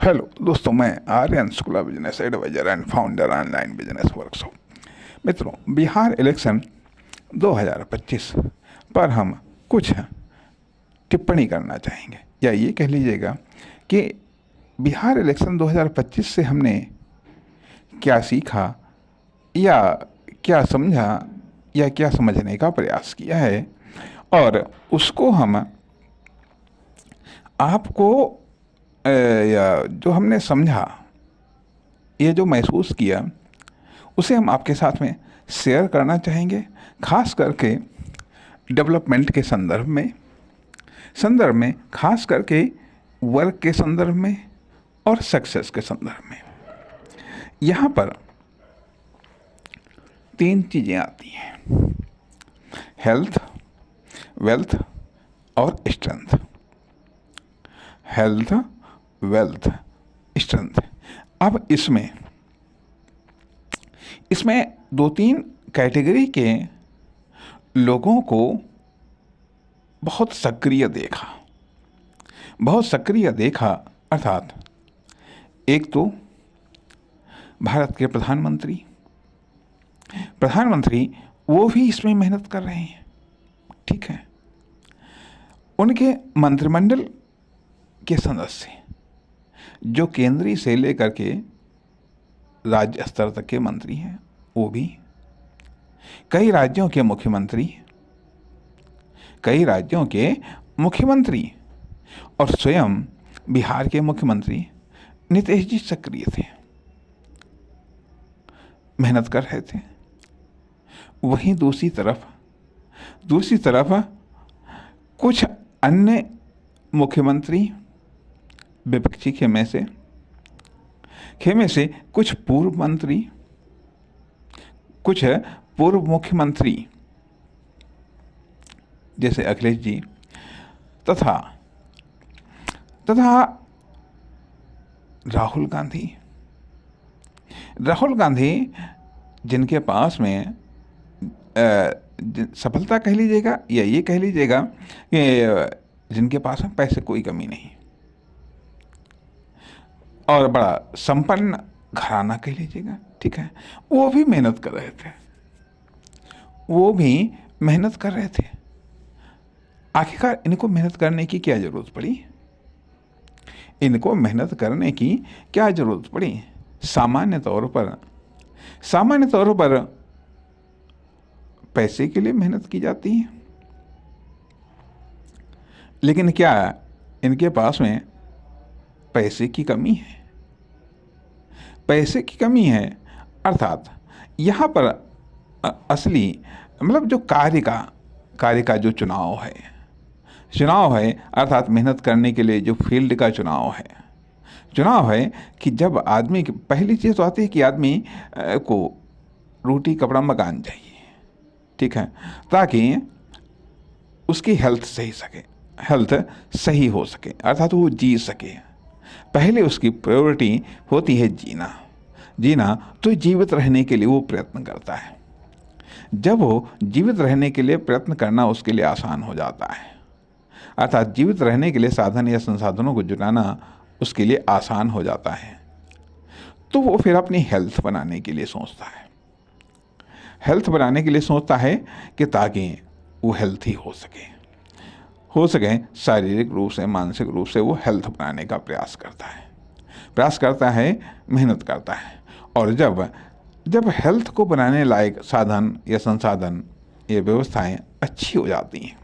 Hello दोस्तों, मैं Aryan Shukla, business adviser and founder online business workshop. मित्रों, बिहार इलेक्शन 2025 पर हम कुछ टिप्पणी करना चाहेंगे, या ये कह लीजिएगा कि बिहार इलेक्शन 2025 से हमने क्या सीखा, या क्या समझा, या क्या समझने का प्रयास किया है, और उसको हम आपको या जो हमने समझा, ये जो महसूस किया, उसे हम आपके साथ में शेयर करना चाहेंगे। खास करके डेवलपमेंट के संदर्भ में खास करके वर्क के संदर्भ में और सक्सेस के संदर्भ में। यहाँ पर 3 चीज़ें आती हैं: हेल्थ, वेल्थ और स्ट्रेंथ। Health, wealth, strength. अब इसमें 2-3 कैटेगरी के लोगों को बहुत सक्रिय देखा। अर्थात एक तो भारत के प्रधानमंत्री वो भी इसमें मेहनत कर रहे हैं, ठीक है। उनके मंत्रिमंडल के सदस्य जो केंद्रीय से लेकर के राज्य स्तर तक के मंत्री हैं, वो भी, कई राज्यों के मुख्यमंत्री और स्वयं बिहार के मुख्यमंत्री नीतीश जी सक्रिय थे, मेहनत कर रहे थे। वहीं दूसरी तरफ कुछ अन्य मुख्यमंत्री विपक्षी खेमे से कुछ पूर्व मुख्यमंत्री जैसे अखिलेश जी तथा राहुल गांधी जिनके पास में सफलता कह लीजिएगा, या ये कह लीजिएगा कि जिनके पास में पैसे कोई कमी नहीं, और बड़ा संपन्न घराना कह लीजिएगा, ठीक है। वो भी मेहनत कर रहे थे। आखिरकार इनको मेहनत करने की क्या जरूरत पड़ी? सामान्य तौर पर पैसे के लिए मेहनत की जाती है, लेकिन क्या इनके पास में पैसे की कमी है? अर्थात यहाँ पर असली मतलब जो कार्य का जो चुनाव है, अर्थात मेहनत करने के लिए जो फील्ड का चुनाव है कि जब आदमी की पहली चीज़ तो आती है कि आदमी को रोटी कपड़ा मकान चाहिए, ठीक है, ताकि उसकी हेल्थ सही हो सके, अर्थात वो जी सके। पहले उसकी प्रायोरिटी होती है जीना। तो जीवित रहने के लिए वो प्रयत्न करता है। जब वो जीवित रहने के लिए प्रयत्न करना उसके लिए आसान हो जाता है, अर्थात जीवित रहने के लिए साधन या संसाधनों को जुटाना उसके लिए आसान हो जाता है, तो वो फिर अपनी हेल्थ बनाने के लिए सोचता है कि ताकि वो हेल्थी हो सके शारीरिक रूप से, मानसिक रूप से वो हेल्थ बनाने का प्रयास करता है, मेहनत करता है। और जब हेल्थ को बनाने लायक साधन या संसाधन, ये व्यवस्थाएं अच्छी हो जाती हैं,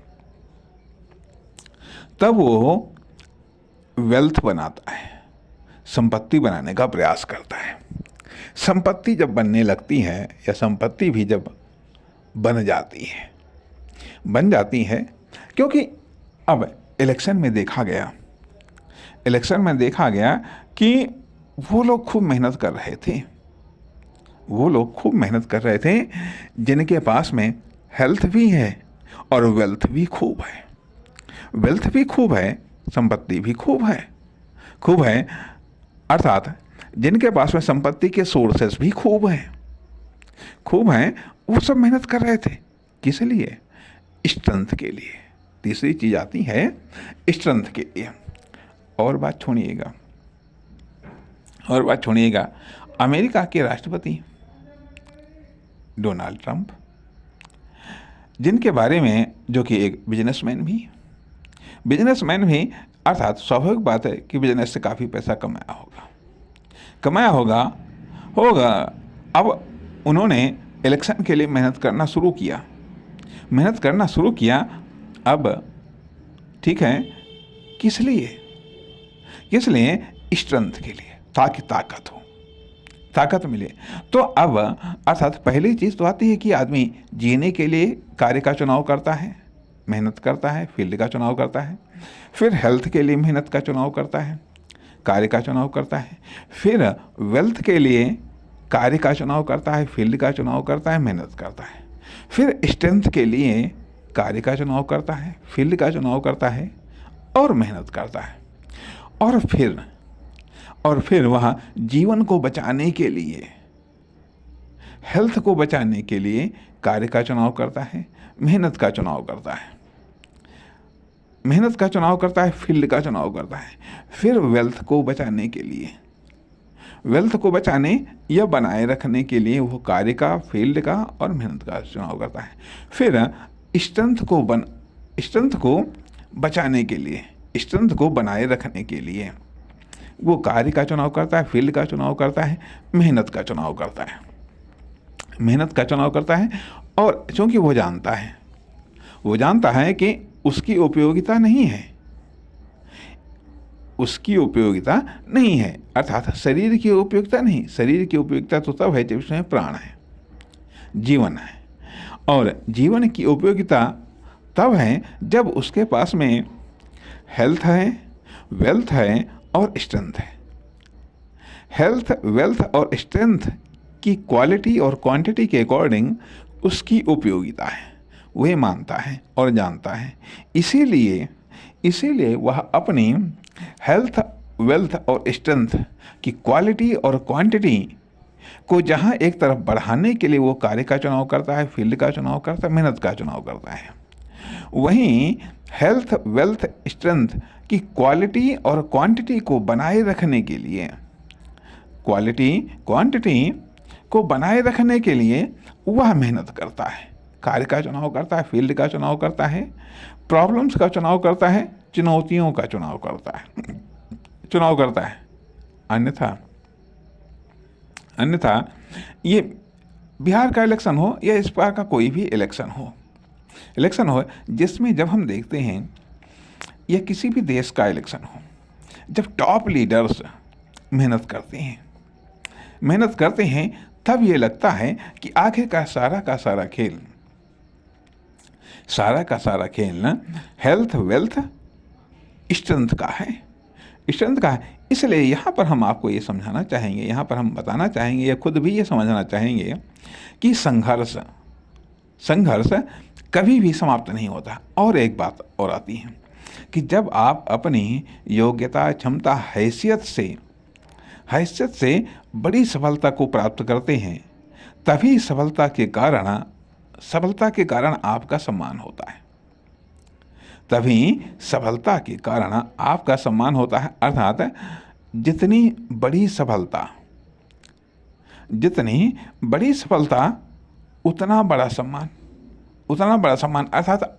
तब वो वेल्थ बनाता है, संपत्ति बनाने का प्रयास करता है। संपत्ति जब बनने लगती है, या संपत्ति भी जब बन जाती है, क्योंकि अब इलेक्शन में देखा गया कि वो लोग खूब मेहनत कर रहे थे जिनके पास में हेल्थ भी है और वेल्थ भी खूब है, संपत्ति भी खूब है, अर्थात जिनके पास में संपत्ति के सोर्सेस भी खूब हैं, वो सब मेहनत कर रहे थे। किस लिए? स्ट्रेंथ के लिए। तीसरी चीज आती है स्ट्रेंथ के लिए। और बात छोड़िएगा, और बात छोड़िएगा, अमेरिका के राष्ट्रपति डोनाल्ड ट्रंप, जिनके बारे में, जो कि एक बिजनेसमैन भी, अर्थात स्वाभाविक बात है कि बिजनेस से काफ़ी पैसा कमाया होगा। अब उन्होंने इलेक्शन के लिए मेहनत करना शुरू किया। अब ठीक है, किस लिए? स्ट्रेंथ के लिए, ताकि ताकत मिले। तो अब अर्थात पहली चीज़ तो आती है कि आदमी जीने के लिए कार्य का चुनाव करता है, मेहनत करता है, फील्ड का चुनाव करता है। फिर हेल्थ के लिए मेहनत का चुनाव करता है, कार्य का चुनाव करता है। फिर वेल्थ के लिए कार्य का चुनाव करता है, फील्ड का चुनाव करता है, मेहनत करता है। फिर स्ट्रेंथ के लिए कार्य का चुनाव करता है, फील्ड का चुनाव करता है और मेहनत करता है। और फिर वह जीवन को बचाने के लिए, हेल्थ को बचाने के लिए कार्य का चुनाव करता है, मेहनत का चुनाव करता है, फील्ड का चुनाव करता है। फिर वेल्थ को बचाने या बनाए रखने के लिए वो कार्य का, फील्ड का और मेहनत का चुनाव करता है। फिर स्ट्रेंथ को बचाने के लिए, स्ट्रेंथ को बनाए रखने के लिए वो कार्य का चुनाव करता है, फील्ड का चुनाव करता है, मेहनत का चुनाव करता है। और क्योंकि वो जानता है कि उसकी उपयोगिता नहीं है, अर्थात शरीर की उपयोगिता नहीं। शरीर की उपयोगिता तो तब है जब उसमें प्राण है, जीवन है। और जीवन की उपयोगिता तब है जब उसके पास में हेल्थ है, वेल्थ है और स्ट्रेंथ है। हेल्थ, वेल्थ और स्ट्रेंथ की क्वालिटी और क्वांटिटी के अकॉर्डिंग उसकी उपयोगिता है, वह मानता है और जानता है। इसीलिए वह अपनी हेल्थ, वेल्थ और स्ट्रेंथ की क्वालिटी और क्वांटिटी को जहाँ एक तरफ बढ़ाने के लिए वो कार्य का चुनाव करता है, फील्ड का चुनाव करता है, मेहनत का चुनाव करता है, वहीं हेल्थ, वेल्थ, स्ट्रेंथ की क्वालिटी और क्वांटिटी को बनाए रखने के लिए, वह मेहनत करता है, कार्य का चुनाव करता है, फील्ड का चुनाव करता है, प्रॉब्लम्स का चुनाव करता है, चुनौतियों का चुनाव करता है। अन्यथा ये बिहार का इलेक्शन हो या इस बार का कोई भी इलेक्शन हो जिसमें जब हम देखते हैं, या किसी भी देश का इलेक्शन हो, जब टॉप लीडर्स मेहनत करते हैं तब ये लगता है कि आगे का सारा खेल हेल्थ, वेल्थ, स्ट्रेंथ का है। इसलिए यहाँ पर हम आपको ये समझाना चाहेंगे, यहाँ पर हम बताना चाहेंगे या खुद भी ये समझना चाहेंगे कि संघर्ष कभी भी समाप्त नहीं होता। और एक बात और आती है कि जब आप अपनी योग्यता, क्षमता, हैसियत से बड़ी सफलता को प्राप्त करते हैं, तभी सफलता के कारण आपका सम्मान होता है। अर्थात जितनी बड़ी सफलता उतना बड़ा सम्मान। अर्थात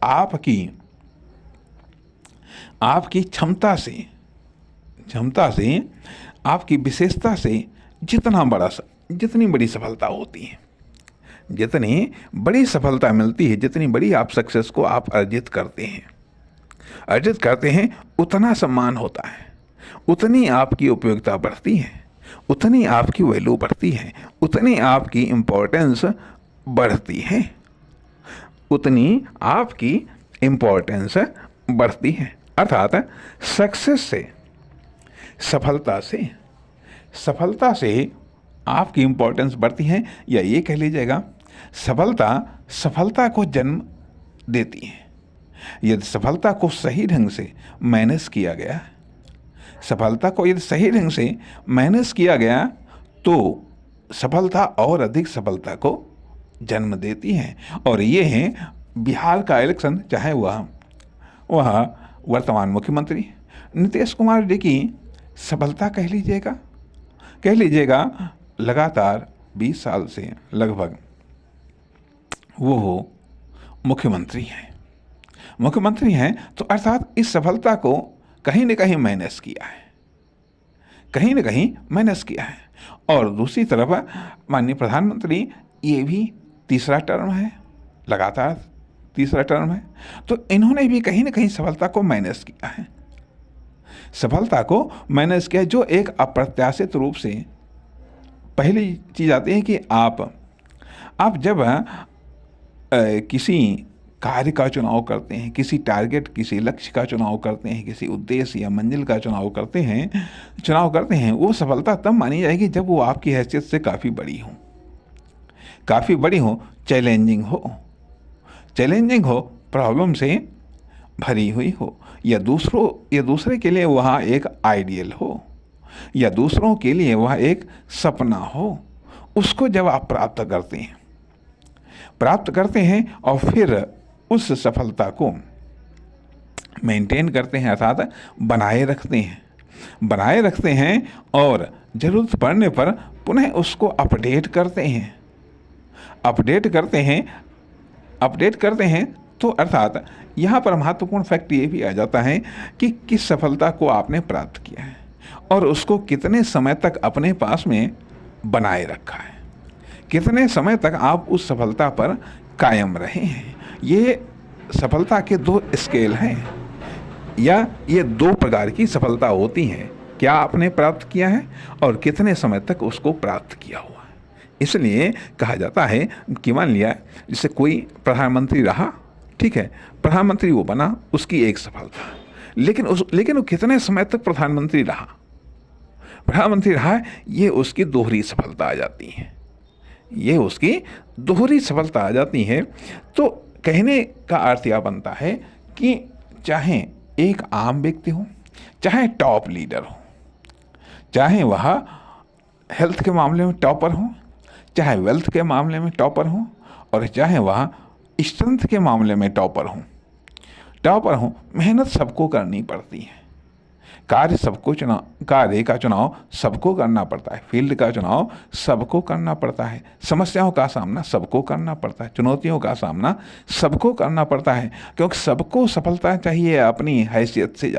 आपकी क्षमता से, आपकी विशेषता से जितनी बड़ी सफलता होती है, जितनी बड़ी सफलता मिलती है, जितनी बड़ी आप सक्सेस को आप अर्जित करते हैं, उतना सम्मान होता है, उतनी आपकी उपयोगिता बढ़ती है, उतनी आपकी वैल्यू बढ़ती है, उतनी आपकी इम्पोर्टेंस बढ़ती है। अर्थात सक्सेस से, सफलता से आपकी इम्पोर्टेंस बढ़ती है, या ये कह लीजिएगा सफलता को जन्म देती है। यदि सफलता को सही ढंग से मैनेज किया गया, तो सफलता और अधिक सफलता को जन्म देती है। और ये है बिहार का इलेक्शन, चाहे वह वर्तमान मुख्यमंत्री नीतीश कुमार जी की सफलता कह लीजिएगा, कह लीजिएगा लगातार 20 साल से लगभग वो मुख्यमंत्री हैं। मुख्यमंत्री हैं तो अर्थात इस सफलता को कहीं न कहीं मैनेज किया है, कहीं न कहीं मैनेज किया है। और दूसरी तरफ माननीय प्रधानमंत्री, ये भी तीसरा टर्म है, लगातार तीसरा टर्म है, तो इन्होंने भी कहीं न कहीं सफलता को मैनेज किया है। सफलता को मैनेज किया, जो एक अप्रत्याशित रूप से पहली चीज़ आती है कि आप जब किसी कार्य का चुनाव करते हैं, किसी टारगेट, किसी लक्ष्य का चुनाव करते हैं, किसी उद्देश्य या मंजिल का चुनाव करते हैं, वो सफलता तब मानी जाएगी जब वो आपकी हैसियत से काफ़ी बड़ी हो, चैलेंजिंग हो, प्रॉब्लम से भरी हुई हो, या दूसरे के लिए वह एक आइडियल हो, या दूसरों के लिए वह एक सपना हो। उसको जब आप प्राप्त करते हैं और फिर उस सफलता को मेंटेन करते हैं, अर्थात बनाए रखते हैं और ज़रूरत पड़ने पर पुनः उसको अपडेट करते हैं। तो अर्थात यहाँ पर महत्वपूर्ण फैक्ट ये भी आ जाता है कि किस सफलता को आपने प्राप्त किया है और उसको कितने समय तक अपने पास में बनाए रखा है, कितने समय तक आप उस सफलता पर कायम रहे हैं। ये सफलता के दो स्केल हैं, या ये दो प्रकार की सफलता होती हैं, क्या आपने प्राप्त किया है और कितने समय तक उसको प्राप्त किया हुआ है। इसलिए कहा जाता है कि मान लिया जैसे कोई प्रधानमंत्री रहा, ठीक है, प्रधानमंत्री वो बना, उसकी एक सफलता, लेकिन वो कितने समय तक प्रधानमंत्री रहा, ये उसकी दोहरी सफलता आ जाती है। तो कहने का अर्थ यह बनता है कि चाहे एक आम व्यक्ति हो, चाहे टॉप लीडर हो, चाहे वह हेल्थ के मामले में टॉपर हो, चाहे वेल्थ के मामले में टॉपर हो, और चाहे वह स्ट्रेंथ के मामले में टॉपर हो, मेहनत सबको करनी पड़ती है। कार्य का चुनाव सबको करना पड़ता है, फील्ड का चुनाव सबको करना पड़ता है, समस्याओं का सामना सबको करना पड़ता है, चुनौतियों का सामना सबको करना पड़ता है, क्योंकि सबको सफलता चाहिए अपनी हैसियत से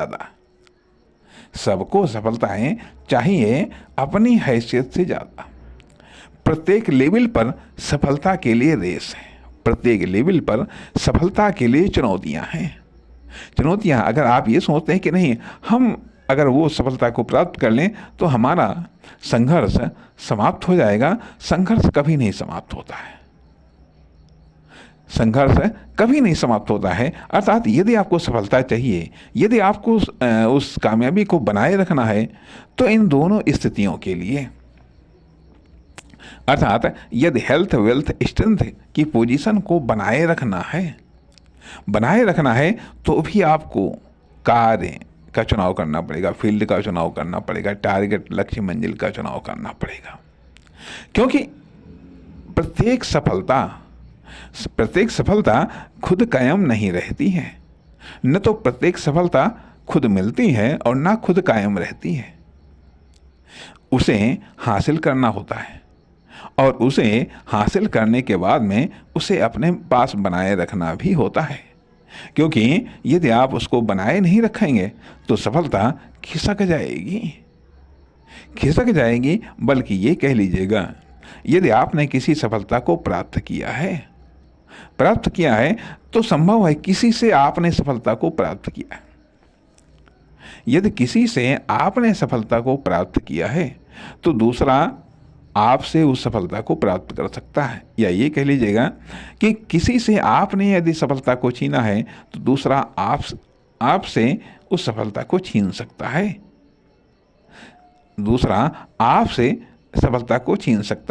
ज़्यादा। प्रत्येक लेवल पर सफलता के लिए रेस है, प्रत्येक लेवल पर सफलता के लिए चुनौतियाँ अगर आप ये सोचते हैं कि नहीं, हम अगर वो सफलता को प्राप्त कर लें तो हमारा संघर्ष समाप्त हो जाएगा, संघर्ष कभी नहीं समाप्त होता है। अर्थात यदि आपको सफलता चाहिए, यदि आपको उस कामयाबी को बनाए रखना है, तो इन दोनों स्थितियों के लिए, अर्थात यदि हेल्थ, वेल्थ, स्ट्रेंथ की पोजीशन को बनाए रखना है तो भी आपको कार्य का चुनाव करना पड़ेगा, फील्ड का चुनाव करना पड़ेगा, टारगेट, लक्ष्य, मंजिल का चुनाव करना पड़ेगा। क्योंकि प्रत्येक सफलता खुद कायम नहीं रहती है, न तो प्रत्येक सफलता खुद मिलती है और ना खुद कायम रहती है। उसे हासिल करना होता है और उसे हासिल करने के बाद में उसे अपने पास बनाए रखना भी होता है, क्योंकि यदि आप उसको बनाए नहीं रखेंगे तो सफलता खिसक जाएगी। बल्कि ये कह लीजिएगा, यदि आपने किसी सफलता को प्राप्त किया है तो संभव है किसी से आपने सफलता को प्राप्त किया है। यदि किसी से आपने सफलता को प्राप्त किया है तो दूसरा आपसे उस सफलता को प्राप्त कर सकता है, या ये कह लीजिएगा कि किसी से आपने यदि सफलता को छीना है तो दूसरा आपसे उस सफलता को छीन सकता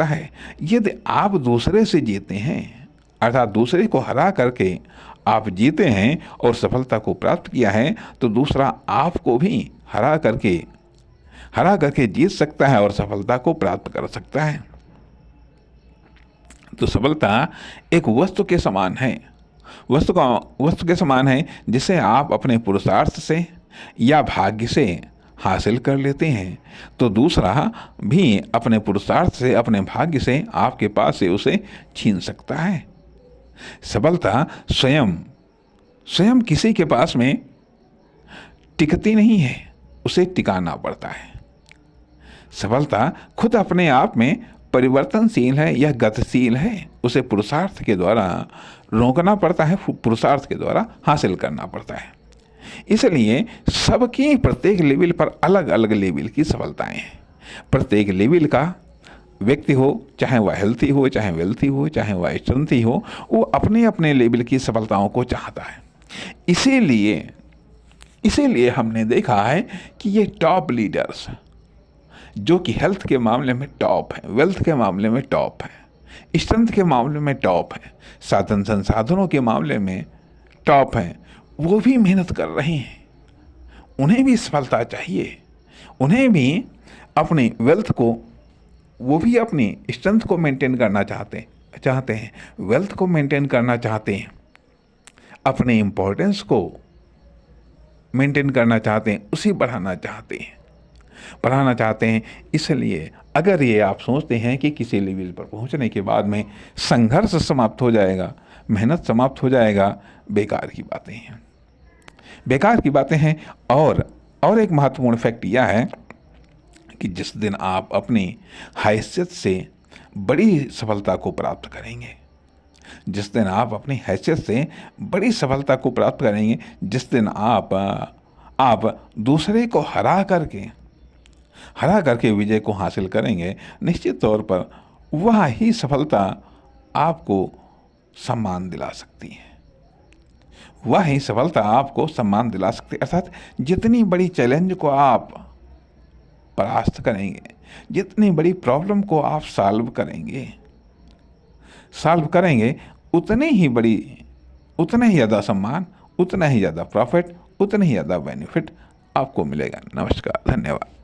है। यदि आप दूसरे से जीते हैं, अर्थात दूसरे को हरा करके आप जीते हैं और सफलता को प्राप्त किया है, तो दूसरा आपको भी हरा करके जीत सकता है और सफलता को प्राप्त कर सकता है। तो सफलता एक वस्तु के समान है जिसे आप अपने पुरुषार्थ से या भाग्य से हासिल कर लेते हैं तो दूसरा भी अपने पुरुषार्थ से, अपने भाग्य से आपके पास से उसे छीन सकता है। सफलता स्वयं स्वयं किसी के पास में टिकती नहीं है, उसे टिकाना पड़ता है। सफलता खुद अपने आप में परिवर्तनशील है या गतिशील है, उसे पुरुषार्थ के द्वारा रोकना पड़ता है, पुरुषार्थ के द्वारा हासिल करना पड़ता है। इसलिए सबकी प्रत्येक लेवल पर अलग अलग लेवल की सफलताएं हैं। प्रत्येक लेवल का व्यक्ति हो, चाहे वह हेल्थी हो, चाहे वेल्थी हो, चाहे वह स्ट्रेंथी हो, वो अपने अपने लेवल की सफलताओं को चाहता है। इसीलिए हमने देखा है कि ये टॉप लीडर्स जो कि हेल्थ के मामले में टॉप है, वेल्थ के मामले में टॉप है, स्ट्रेंथ के मामले में टॉप है, साधन संसाधनों के मामले में टॉप है, वो भी मेहनत कर रहे हैं। उन्हें भी सफलता चाहिए, उन्हें भी अपनी वेल्थ को, वो भी अपनी स्ट्रेंथ को मेंटेन करना चाहते हैं, वेल्थ को मेंटेन करना चाहते हैं, अपने इम्पोर्टेंस को मेंटेन करना चाहते हैं, उसे बढ़ाना चाहते हैं। इसलिए अगर ये आप सोचते हैं कि किसी लेवल पर पहुंचने के बाद में संघर्ष समाप्त हो जाएगा, मेहनत समाप्त हो जाएगा, बेकार की बातें हैं। और एक महत्वपूर्ण फैक्ट यह है कि जिस दिन आप अपनी हैसियत से बड़ी सफलता को प्राप्त करेंगे, जिस दिन आप अपनी हैसियत से बड़ी सफलता को प्राप्त करेंगे, जिस दिन आप दूसरे को हरा करके विजय को हासिल करेंगे, निश्चित तौर पर वह ही सफलता आपको सम्मान दिला सकती है। अर्थात जितनी बड़ी चैलेंज को आप परास्त करेंगे, जितनी बड़ी प्रॉब्लम को आप सॉल्व करेंगे, उतने ही ज़्यादा सम्मान, उतना ही ज़्यादा प्रॉफिट, उतने ही ज़्यादा बेनिफिट आपको मिलेगा। नमस्कार, धन्यवाद।